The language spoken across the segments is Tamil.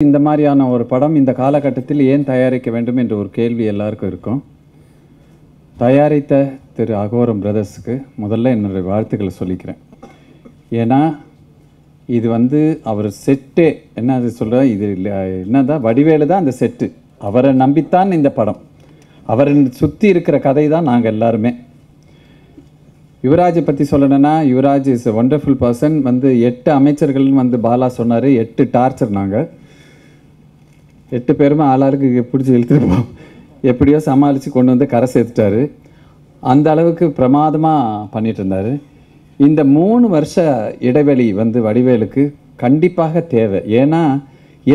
இந்த மாதிரியான ஒரு படம் இந்த காலகட்டத்தில் ஏன் தயாரிக்க வேண்டும் என்ற ஒரு கேள்வி எல்லாருக்கும் இருக்கும். தயாரித்த திரு அகோரம் பிரதர்ஸுக்கு முதல்ல என்னுடைய வாழ்த்துக்களை சொல்லிக்கிறேன். ஏன்னா இது அவர் செட்டே என்ன அது சொல்கிற இது என்னதான் வடிவேலு தான் அந்த செட்டு. அவரை நம்பித்தான் இந்த படம். அவரை சுற்றி இருக்கிற கதை தான் நாங்கள் எல்லாருமே. யுவராஜை பற்றி சொல்லணும்னா, Yuvraj is a wonderful person. 8 அமைச்சர்கள் பாலா சொன்னார், 8 டார்ச்சர். நாங்கள் 8 பேருமே ஆளாருக்கு பிடிச்சி இழுத்துருப்போம். எப்படியோ சமாளித்து கொண்டு வந்து கரை சேர்த்துட்டாரு. அந்த அளவுக்கு பிரமாதமாக பண்ணிட்டு இருந்தார். இந்த 3 வருஷ இடைவெளி வடிவேலுக்கு கண்டிப்பாக தேவை. ஏன்னா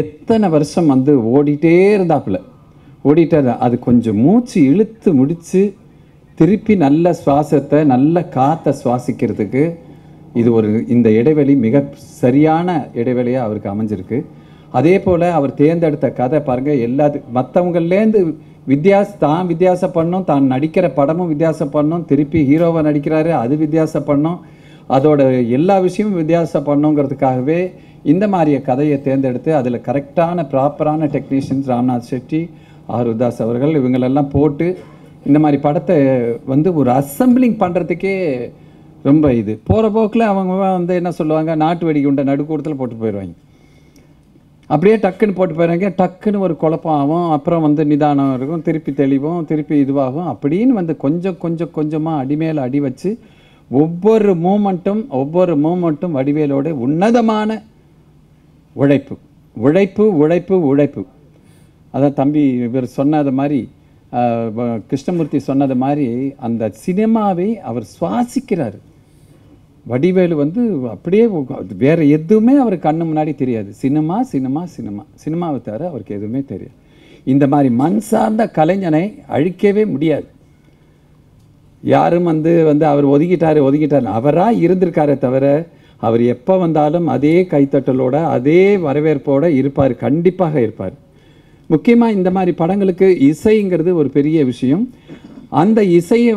எத்தனை வருஷம் ஓடிட்டே இருந்தாப்புல அது கொஞ்சம் மூச்சு இழுத்து முடித்து திருப்பி நல்ல சுவாசத்தை நல்ல காற்றை சுவாசிக்கிறதுக்கு இது இந்த இடைவெளி மிக சரியான இடைவெளியாக அவருக்கு அமைஞ்சிருக்கு. அதே போல் அவர் தேர்ந்தெடுத்த கதை பாருங்கள், மற்றவங்கள்லேருந்து தான் வித்தியாசம் பண்ணணும், தான் நடிக்கிற படமும் வித்தியாசம் பண்ணணும், திருப்பி ஹீரோவை நடிக்கிறாரு அது வித்தியாசம் பண்ணணும், அதோட எல்லா விஷயமும் வித்தியாசம் பண்ணணுங்கிறதுக்காகவே இந்த மாதிரிய கதையை தேர்ந்தெடுத்து அதில் கரெக்டான ப்ராப்பரான டெக்னீஷியன்ஸ் ராம்நாத் செட்டி, ஆர் உதாஸ் அவர்கள் இவங்களெல்லாம் போட்டு இந்த மாதிரி படத்தை ஒரு அசம்பிளிங் பண்ணுறதுக்கே ரொம்ப இது போகிற போக்கில் அவங்க என்ன சொல்லுவாங்க, நாட்டு வெடி குண்டை நடுக்கூடத்தில் போட்டு போயிடுவாங்க. அப்படியே டக்குன்னு போட்டு போயிடுறாங்க. டக்குன்னு ஒரு குழப்பம் ஆகும். அப்புறம் நிதானம் இருக்கும், திருப்பி தெளிவும், திருப்பி இதுவாகும். அப்படின்னு கொஞ்சம் கொஞ்சம் கொஞ்சமாக அடிமேல் அடி வச்சு ஒவ்வொரு மூமெண்ட்டும் வடிவேலோட உன்னதமான உழைப்பு உழைப்பு உழைப்பு உழைப்பு. அதான் தம்பி இவர் சொன்னது மாதிரி, கிருஷ்ணமூர்த்தி சொன்னது மாதிரி, அந்த சினிமாவை அவர் சுவாசிக்கிறார். வடிவேலு அப்படியே வேறு எதுவுமே அவர் கண்ணு முன்னாடி தெரியாது. சினிமா சினிமா சினிமா சினிமாவை தவிர அவருக்கு எதுவுமே தெரியாது. இந்த மாதிரி மண் சார்ந்த கலைஞனை அழிக்கவே முடியாது. யாரும் அவர் ஒதுக்கிட்டார் அவராக இருந்திருக்காரே தவிர அவர் எப்போ வந்தாலும் அதே கைத்தட்டலோட அதே வரவேற்போடு இருப்பார், கண்டிப்பாக இருப்பார். முக்கியமாக இந்த மாதிரி படங்களுக்கு இசைங்கிறது ஒரு பெரிய விஷயம். அந்த இசையை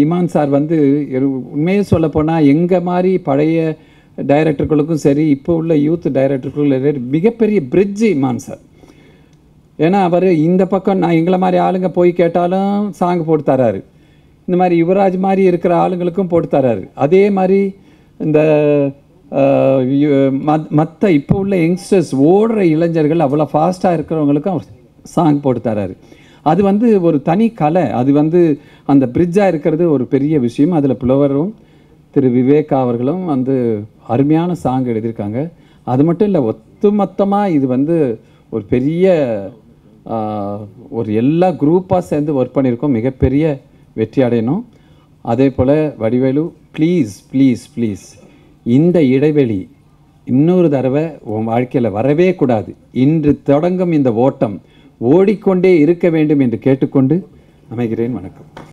இமான் சார் உண்மையே சொல்லப்போனால் எங்கள் மாதிரி பழைய டைரக்டர்களுக்கும் சரி, இப்போ உள்ள யூத் டைரக்டர்களுக்கும் மிகப்பெரிய பிரிட்ஜ் இமான் சார். ஏன்னா அவர் இந்த பக்கம் நான் எங்களை மாதிரி ஆளுங்க போய் கேட்டாலும் சாங் போட்டு தராரு. இந்த மாதிரி யுவராஜ் மாதிரி இருக்கிற ஆளுங்களுக்கும் போட்டு தராரு. அதே மாதிரி இந்த மற்ற இப்போ உள்ள யங்ஸ்டர்ஸ் ஓடுற இளைஞர்கள் அவ்வளோ ஃபாஸ்ட்டாக இருக்கிறவங்களுக்கும் அவர் சாங் போட்டு தராரு. அது ஒரு தனி கலை. அது அந்த பிரிட்ஜாக இருக்கிறது ஒரு பெரிய விஷயம். அதில் புலவரும் திரு விவேகா அவர்களும் அருமையான சாங் எழுதியிருக்காங்க. அது மட்டும் இல்லை, ஒட்டுமொத்தமாக இது ஒரு பெரிய ஒரு எல்லா குரூப்பாக சேர்ந்து ஒர்க் பண்ணியிருக்கோம். மிகப்பெரிய வெற்றி அடையணும். அதே போல் வடிவேலு, ப்ளீஸ் ப்ளீஸ் ப்ளீஸ் இந்த இடைவெளி இன்னொரு தடவை உன் வாழ்க்கையில் வரவே கூடாது. இன்று தொடங்கும் இந்த ஓட்டம் ஓடிக்கொண்டே இருக்க வேண்டும் என்று கேட்டுக்கொண்டு அமைகிறேன். வணக்கம்.